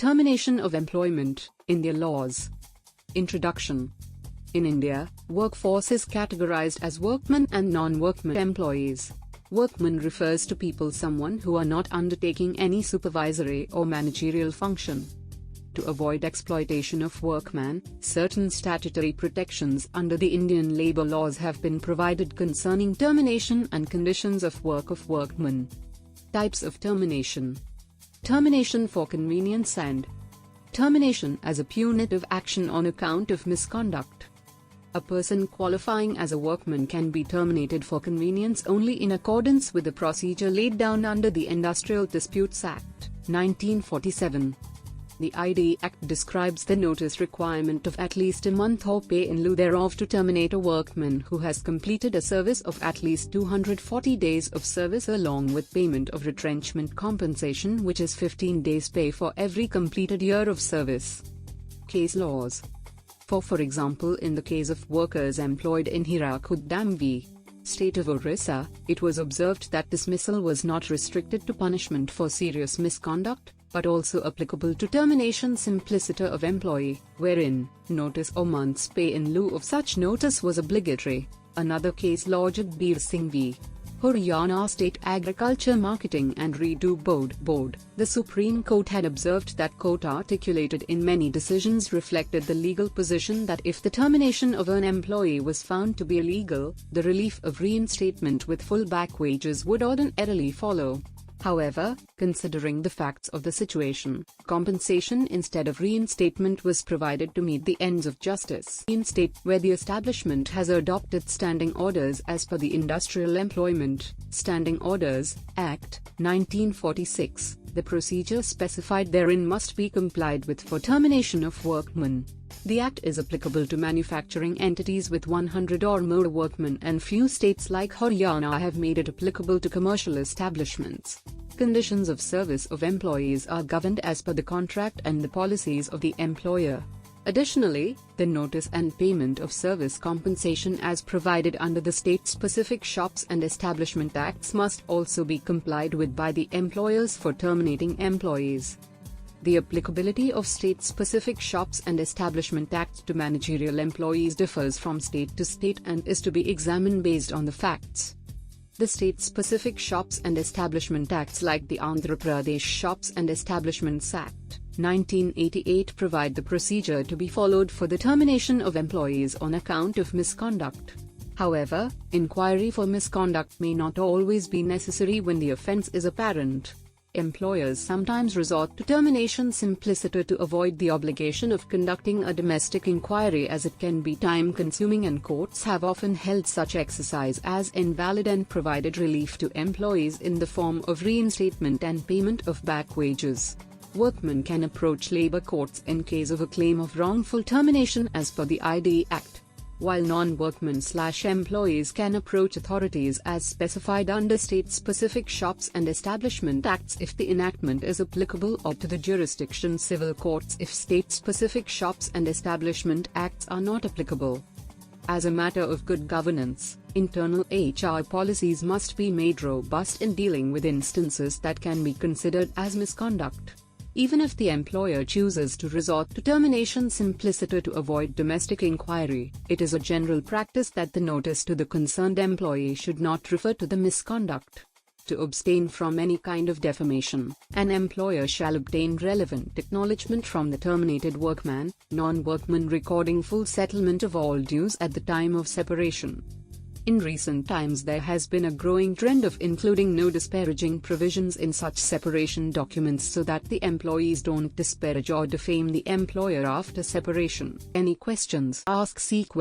Termination of employment, India laws. Introduction. In India, workforce is categorized as workmen and non-workmen employees. Workmen refers to someone who are not undertaking any supervisory or managerial function. To avoid exploitation of workmen, certain statutory protections under the Indian labour laws have been provided concerning termination and conditions of work of workmen. Types of termination. Termination for convenience and termination as a punitive action on account of misconduct. A person qualifying as a workman can be terminated for convenience only in accordance with the procedure laid down under the Industrial Disputes Act, 1947. The ID Act describes the notice requirement of at least a month or pay in lieu thereof to terminate a workman who has completed a service of at least 240 days of service along with payment of retrenchment compensation, which is 15 days pay for every completed year of service. Case laws. For example, in the case of workers employed in Hirakud Dam v. State of Orissa, it was observed that dismissal was not restricted to punishment for serious misconduct, but also applicable to termination simpliciter of employee, wherein notice or month's pay in lieu of such notice was obligatory. Another case, law Jagbir Singh v. Haryana State Agriculture Marketing and Redo Board. The Supreme Court had observed that court articulated in many decisions reflected the legal position that if the termination of an employee was found to be illegal, the relief of reinstatement with full back wages would ordinarily follow. However, considering the facts of the situation, compensation instead of reinstatement was provided to meet the ends of justice. In state where the establishment has adopted standing orders as per the Industrial Employment Standing Orders Act, 1946, the procedure specified therein must be complied with for termination of workmen. The Act is applicable to manufacturing entities with 100 or more workmen, and few states like Haryana have made it applicable to commercial establishments. Conditions of service of employees are governed as per the contract and the policies of the employer. Additionally, the notice and payment of service compensation as provided under the State-Specific Shops and Establishment Acts must also be complied with by the employers for terminating employees. The applicability of State-Specific Shops and Establishment Act to managerial employees differs from state to state and is to be examined based on the facts. The State-Specific Shops and Establishment Acts, like the Andhra Pradesh Shops and Establishments Act, 1988, provide the procedure to be followed for the termination of employees on account of misconduct. However, inquiry for misconduct may not always be necessary when the offence is apparent. Employers sometimes resort to termination simpliciter to avoid the obligation of conducting a domestic inquiry, as it can be time-consuming, and courts have often held such exercise as invalid and provided relief to employees in the form of reinstatement and payment of back wages. Workmen can approach labor courts in case of a claim of wrongful termination as per the ID Act, while non-workmen/employees can approach authorities as specified under State-Specific Shops and Establishment Acts if the enactment is applicable, or to the jurisdiction civil courts if State-Specific Shops and Establishment Acts are not applicable. As a matter of good governance, internal HR policies must be made robust in dealing with instances that can be considered as misconduct. Even if the employer chooses to resort to termination simpliciter to avoid domestic inquiry, it is a general practice that the notice to the concerned employee should not refer to the misconduct. To abstain from any kind of defamation, an employer shall obtain relevant acknowledgement from the terminated workman, non-workman, recording full settlement of all dues at the time of separation. In recent times there has been a growing trend of including no disparaging provisions in such separation documents so that the employees don't disparage or defame the employer after separation. Any questions? Ask C-Quel.